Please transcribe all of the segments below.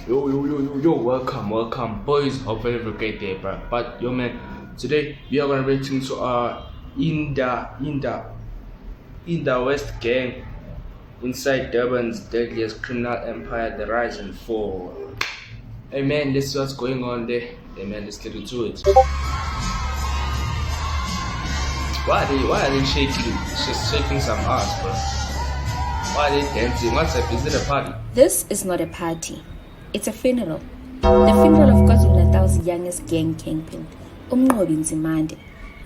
Welcome, boys. Hope you have a great day, bro. But yo, man, today we are gonna reach into our in the West gang inside Durban's deadliest criminal empire, the rise and fall. Hey man, let's see what's going on there. Hey man, let's get into it. Why are they shaking? It's just shaking some ass, bro. Why are they dancing? What's up? Is it a party? This is not a party. It's a funeral. The funeral of KwaZulu-Natal's youngest gang kingpin, Mkhwanazi,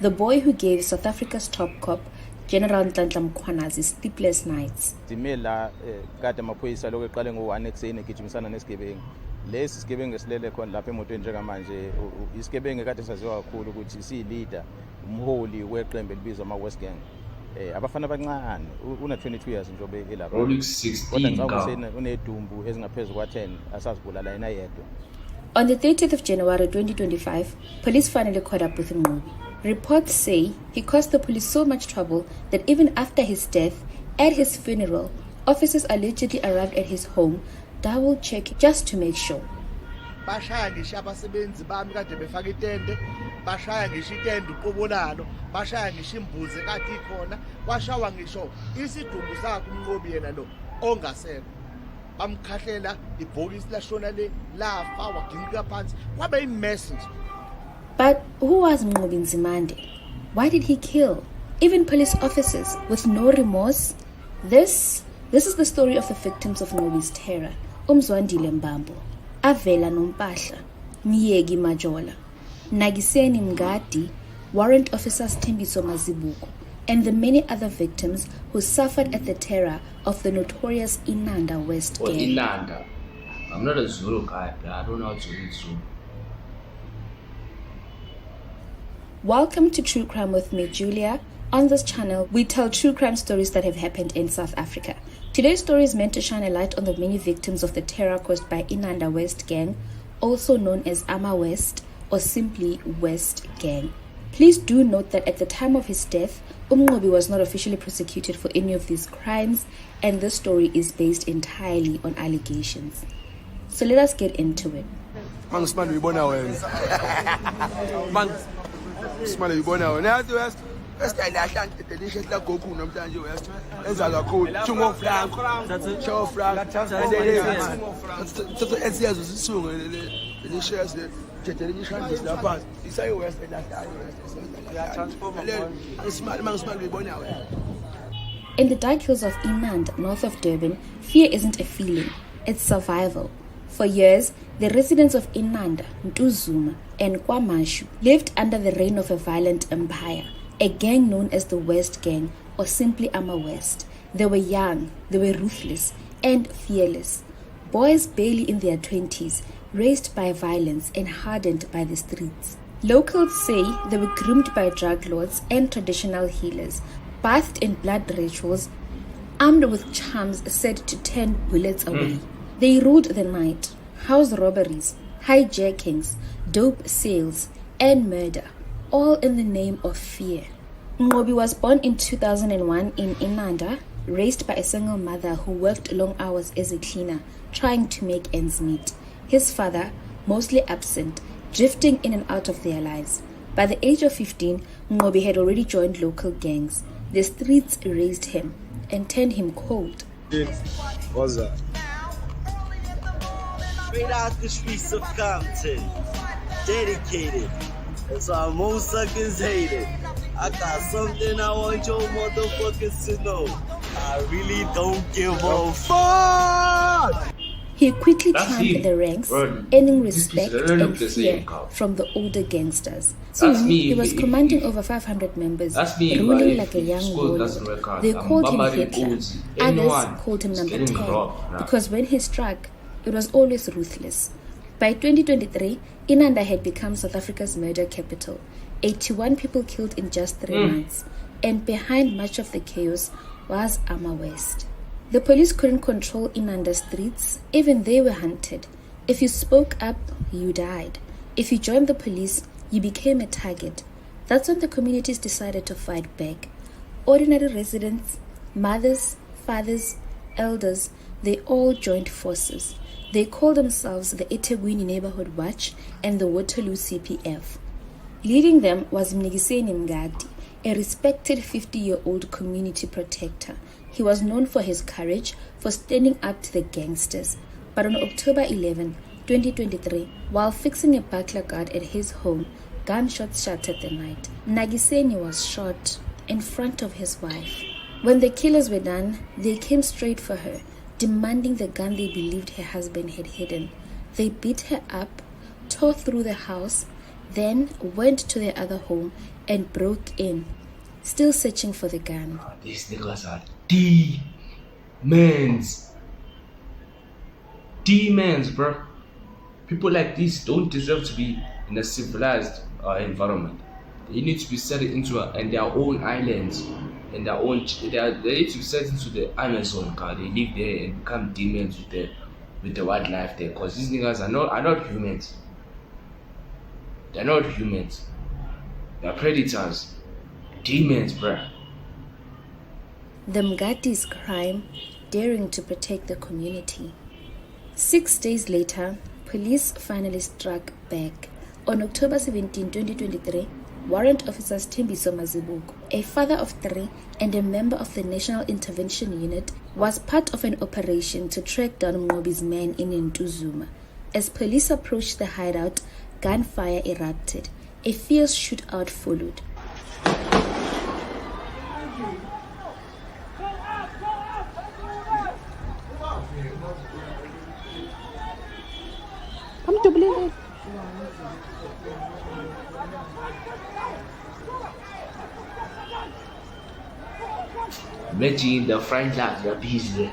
the boy who gave South Africa's top cop, General Mkhwanazi, sleepless nights. Kade amaphoyisa lokho eqale ngo-1 ekuseni egijimisana nesigebengu. Lesi sigebengu esilele khona lapha emotweni njengamanje isigebengu kade saziwa kakhulu ukuthi siyi-leader, umholi weqembu elibizwa ama-West Gang. Abafana abancane una 22 years njobe elapha. Kodwa ngicabanga unedumbu ezingaphezu kwa-10 asazibulala yena yedwa. On the 30th of January 2025, police finally caught up with Mkhwanazi. Reports say he caused the police so much trouble that even after his death, at his funeral, officers allegedly arrived at his home, double-checking just to make sure. Bashaya ngisho abasebenzi bami kade befaka itende, bashaya ngisho itende uqobolalo, bashaya ngisho imbuzi kade ikhona, kwashawa ngisho isidumbu sakhe umnqobi yena lo ongasekho. Bamkhahlela ibhokisi lashona le lafa waginika phansi kwabe imessage. But who was Mkhwanazi? Why did he kill even police officers with no remorse? This is the story of the victims of Mkhwanazi's terror. Umzwandile Mbambo, Avela Nompahla, Myegi Majola, Nagiseni Mngadi, Warrant Officers Thembiso Mazibuko, and the many other victims who suffered at the terror of the notorious Inanda West gang. Inanda. I'm not a Zulu guy, but I don't know how to read Zulu. Welcome to True Crime with me, Julia. On this channel, we tell true crime stories that have happened in South Africa. Today's story is meant to shine a light on the many victims of the terror caused by Inanda West gang, also known as Ama West or simply West Gang. Please do note that at the time of his death, Mkhwanazi was not officially prosecuted for any of these crimes, and this story is based entirely on allegations. So let us get into it. In the dark hills of Inanda, north of Durban, fear isn't a feeling, it's survival. For years, the residents of Inanda, Ntuzuma, and KwaMashu lived under the reign of a violent empire, a gang known as the West Gang or simply Ama West. They were young, they were ruthless, and fearless. Boys barely in their 20s, raised by violence and hardened by the streets. Locals say they were groomed by drug lords and traditional healers, bathed in blood rituals, armed with charms said to turn bullets away. They ruled the night, house robberies, hijackings, dope sales, and murder, all in the name of fear. Mkhwanazi was born in 2001 in Inanda, raised by a single mother who worked long hours as a cleaner, trying to make ends meet. His father, mostly absent, drifting in and out of their lives. By the age of 15, Mkhwanazi had already joined local gangs. The streets raised him and turned him cold. What's that? Straight out the streets of Compton, dedicated. That's why most suckers hate it. I got something I want your motherfuckers to know. I really don't give a fuck. He quickly climbed the ranks, earning respect and fear from the older gangsters. Soon, he was commanding over 500 members, ruling like a young warlord. They called him Hitler. Others called him number 10, because when he struck, it was always ruthless. By 2023, Inanda had become South Africa's murder capital. 81 people killed in just 3 months. And behind much of the chaos was Ama West. The police couldn't control Inanda streets. Even they were hunted. If you spoke up, you died. If you joined the police, you became a target. That's when the communities decided to fight back. Ordinary residents, mothers, fathers, elders, they all joined forces. They called themselves the eThekwini Neighborhood Watch and the Waterloo CPF. Leading them was Mnikiseni Mngadi, a respected 50-year-old community protector. He was known for his courage for standing up to the gangsters. But on October 11, 2023, while fixing a burglar guard at his home, gunshots shattered the night. Mnikiseni was shot in front of his wife. When the killers were done, they came straight for her, demanding the gun they believed her husband had hidden. They beat her up, tore through the house, then went to their other home and broke in, still searching for the gun. These niggas are demons. Demons, bro. People like this don't deserve to be in a civilized environment. They need to be set into their own islands, and their own. They need to be set into the Amazon. They live there and become demons with the wildlife there. Cause these niggas are not humans. They're not humans. They're predators. Demons, bruh. The Mngadi's crime, daring to protect the community. 6 days later, police finally struck back. On October 17, 2023, Warrant Officers Thembiso Mazibuko, a father of 3 and a member of the National Intervention Unit, was part of an operation to track down Mnqobi's men in Ntuzuma. As police approached the hideout, gunfire erupted. A fierce shootout followed. Imagine the front lines, you're busy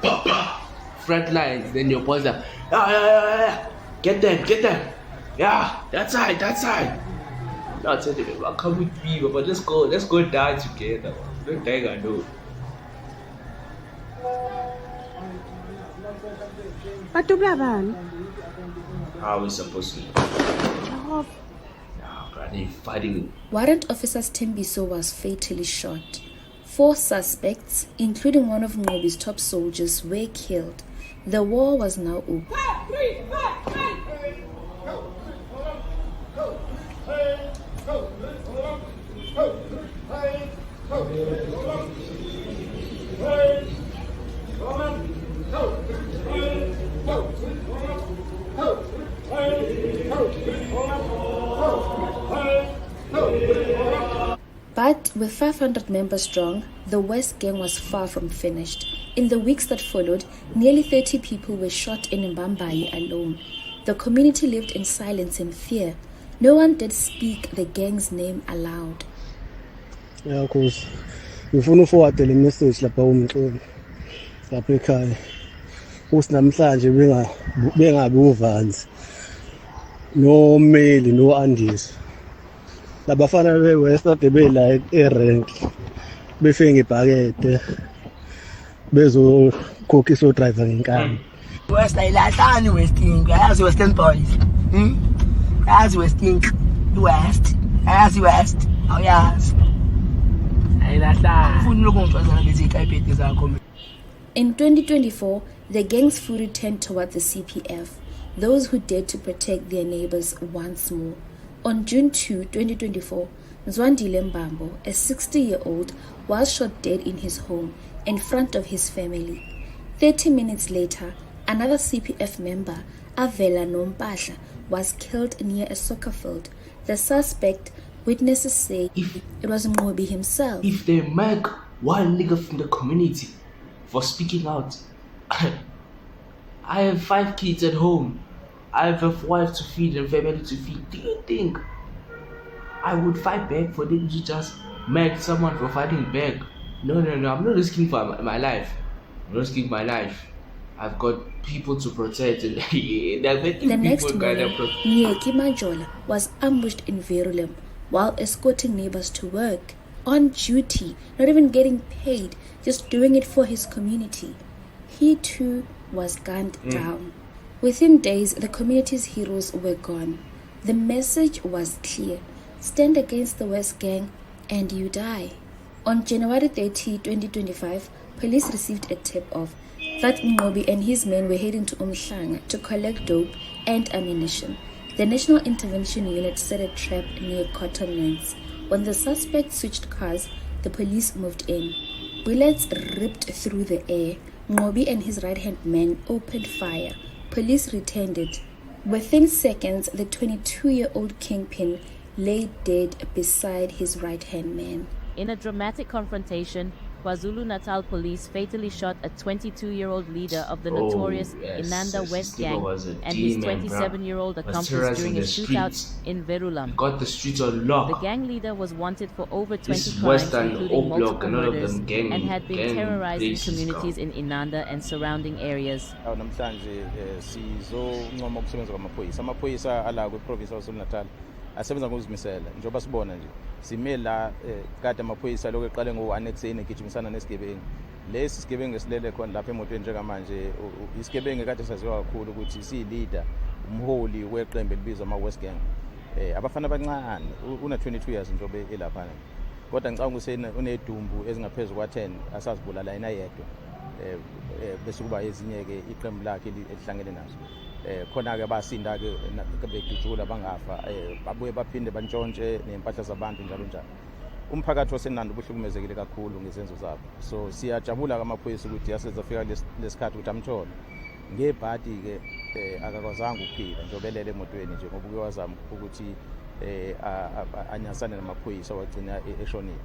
there. Front lines, then your boys are, yeah. Get them. Yeah, that side. Now tell them, come with me, but let's go die together. Don't die, I know. How are we supposed to? Yeah, but they fighting. Warrant Officers Thembiso was fatally shot. 4 suspects, including one of Mnqobi's top soldiers, were killed. The war was now over. But with 500 members strong, the West Gang was far from finished. In the weeks that followed, nearly 30 people were shot in Mbambayi alone. The community lived in silence and fear. No one did speak the gang's name aloud. Yeah, of course. Ngifuna uforwardele message lapha umxoli. Lapha ekhaya. Uthi namhlanje bengabi uvanzi. No Meli, no Andis. Labafana be-West ade bela e-rank. Befike ngebhakede. Bezokhokisa odriver ngenkani. West ayilahlani Westing, ayazi Western boys. Ayazi Westing, West. Ayazi West, awuyazi. Ayilahlani. Ufuna ukungixoxela lezi itypeti zakho. In 2024, the gang's fury turned toward the CPF, those who dared to protect their neighbors once more. On June 2, 2024, Zwandile Mbambo, a 60-year-old, was shot dead in his home in front of his family. 30 minutes later, another CPF member, Avela Nompahla, was killed near a soccer field. The suspect, witnesses say, it was Mnqobi himself. If they make one nigga from the community for speaking out, I have 5 kids at home. I have a wife to feed and family to feed. Do you think I would fight back for them to just make someone for fighting back? No. I'm not risking for my life. I'm not risking my life. I've got people to protect. And the next morning, Nyeki Majola was ambushed in Verulam while escorting neighbors to work. On duty, not even getting paid, just doing it for his community. He too was gunned down. Within days, the community's heroes were gone. The message was clear: stand against the West Gang and you die. On January 30, 2025, police received a tip of that Mngcobi and his men were heading to Umhlanga to collect dope and ammunition. The National Intervention Unit set a trap near Cottonlands. When the suspect switched cars, the police moved in. Bullets ripped through the air. Mngcobi and his right-hand man opened fire. Police returned it. Within seconds, the 22-year-old kingpin lay dead beside his right-hand man. In a dramatic confrontation, KwaZulu-Natal police fatally shot a 22-year-old leader of the notorious Inanda West Gang and his 27-year-old accomplice during a shootout in Verulam. Got the streets on lock. The gang leader was wanted for over 20 This crimes, Western including multiple murders, gang, and had been terrorizing places, communities in Inanda and surrounding areas. Namhlanje sizoncoma ukusebenza kwamaphoyisa. Amaphoyisa ala kwiprovince yaKwaZulu-Natal asebenza ngokuzimisela njengoba sibona nje sime la kade amaphoyisa lokho eqale ngo-1 ekuseni egijimisana nesigebengu. Lesi sigebengu esilele khona lapha emotweni njengamanje isigebengu kade saziwa kakhulu ukuthi siyileader umholi weqembu elibizwa ama-West Gang. Abafana abancane una 22 years njengoba elaphana, kodwa ngicabanga ukuthi unedumbu ezingaphezu kwa-10 asazibulala yena yedwa, bese kuba ezinye-ke iqembu lakhe elihlangene nazo. Khona-ke basinda-ke bedutshula bangafa, babuye baphinde bantshontshe ney'mpahla zabantu njalo njalo. Umphakathi waseNanda ubuhlukumezekile kakhulu ngezenzo zabo, so siyajabula kamaphoyisa ukuthi yasezafika lesikhathi ukuthi amthole. Ngebhadi-ke akakwazanga ukuphila njengoba elele emotweni nje ngoba uke wazama ukuthi anyasane namaphoyisa wagcina eshonile.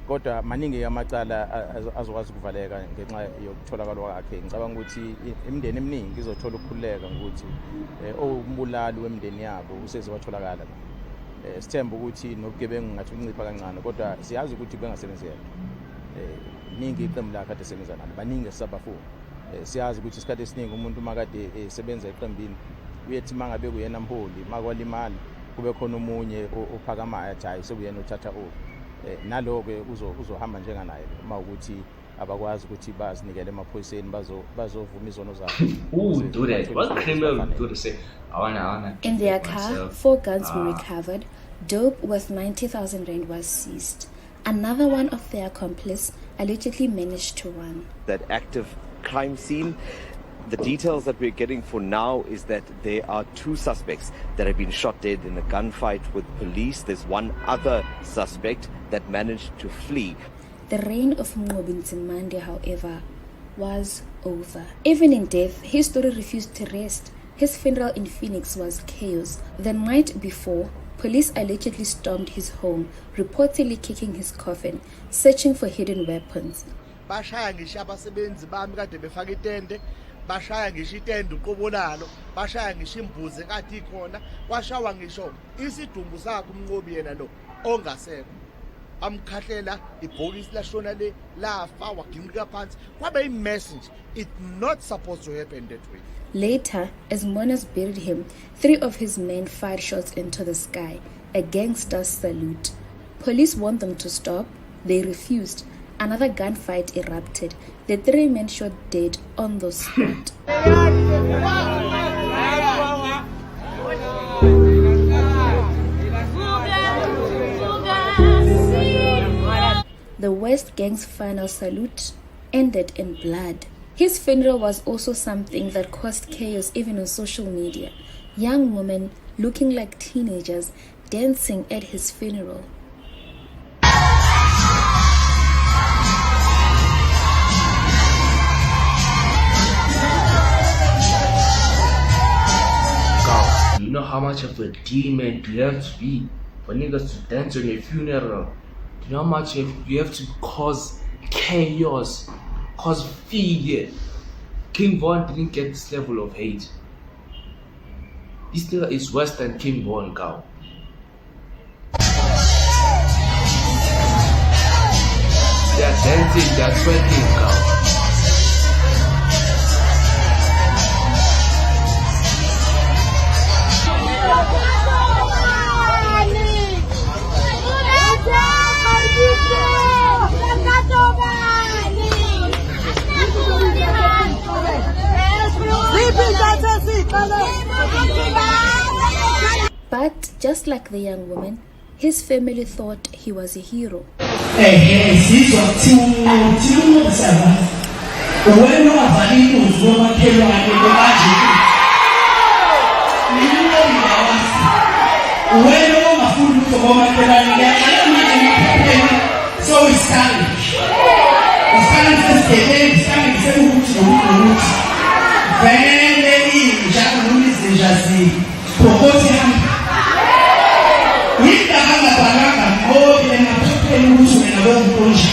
Kodwa maningi amacala azokwazi ukuvaleka ngenxa yokutholakala kwakhe. Ngicabanga ukuthi imindeni eminingi izothola ukukhululeka ngokuthi umbulali wemindeni yabo usezowatholakala. Sithemba ukuthi nobugebengu ngathi uncipha kancane, kodwa siyazi ukuthi bengasebenzi yedwa. Ningi iqembu lakhe kade esebenza nalo, baningi esabafuna. Siyazi ukuthi isikhathi esiningi umuntu makade esebenza eqembini uyethi mangabe kuyena mholi makwalimali kube khona omunye ophakamayo athi hayi sekuyena uthatha nalo-ke uzohamba njenganaye uma ukuthi abakwazi ukuthi bazinikele emaphoyiseni bazovuma izono zabo. Who would do that? What criminal would do to say, I wanna In their take car, myself? 4 guns were recovered. Dope worth 90,000 rand was seized. Another one of their accomplices allegedly managed to run. That active crime scene. The details that we're getting for now is that there are 2 suspects that have been shot dead in a gunfight with police. There's one other suspect that managed to flee. The reign of Mngcobi Nzimande, however, was over. Even in death, his story refused to rest. His funeral in Phoenix was chaos. The night before, police allegedly stormed his home, reportedly kicking his coffin, searching for hidden weapons. Bashaya ngisho abasebenzi bami kade befaka itende, bashaya ngisho itende uqobolalo, bashaya ngisho imbuzi kade ikhona, kwashawa ngisho isidumbu sakhe uMngcobi yena lo ongasekho. Amkhahlela ibhokisi lashona le lafa waginqika phansi kwabe imessage. It's not supposed to happen that way. Later, as mourners buried him, 3 of his men fired shots into the sky, a gangster salute. Police warned them to stop. They refused. Another gunfight erupted. The 3 men shot dead on the spot. The West Gang's final salute ended in blood. His funeral was also something that caused chaos even on social media. Young women looking like teenagers dancing at his funeral. God, you know how much of a demon you have to be for niggas to dance on your funeral? Do you know how much you have to cause chaos, cause fear? King Von didn't get this level of hate. This nigga is worse than King Von, cow. They're dancing, they're twerking, cow. But just like the young woman, his family thought he was a hero. When no value is no material and the magic. When no food for material, so it's coming. It's coming to stay, it's coming to root. Very Japanese Jazzy. Promoting with the Hamabalaka, more than a people who in a long push.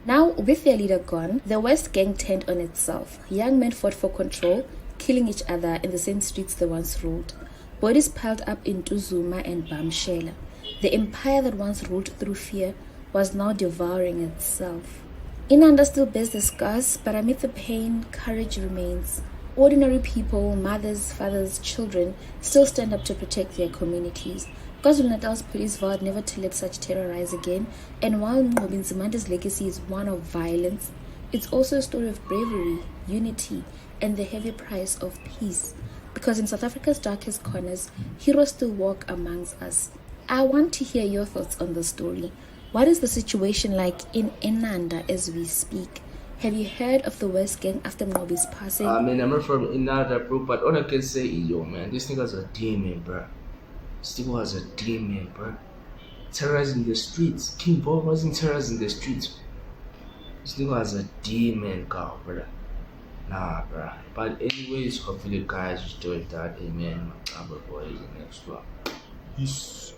Now, with their leader gone, the West Gang turned on itself. Young men fought for control, killing each other in the same streets they once ruled. Bodies piled up in Tuzuma and Bamshela. The empire that once ruled through fear was now devouring itself. Inanda still bears the scars, but amid the pain, courage remains. Ordinary people, mothers, fathers, children, still stand up to protect their communities. KwaZulu-Natal's police vowed never to let such terror rise again, and while Nzimanda's legacy is one of violence, it's also a story of bravery, unity, and the heavy price of peace. Because in South Africa's darkest corners, heroes still walk amongst us. I want to hear your thoughts on the story. What is the situation like in Inanda as we speak? Have you heard of the West Gang after Mnqobi's passing? I mean, I'm not from Inanda, bro, but all I can say is, yo, man, this nigga's a demon, bro. This nigga was a demon, bro. Terrorizing the streets. King Bob wasn't terrorizing the streets. This nigga was a demon, girl, brother. Nah, bro. But anyways, hopefully, guys, enjoyed that. Amen. My boy is the next one. Peace.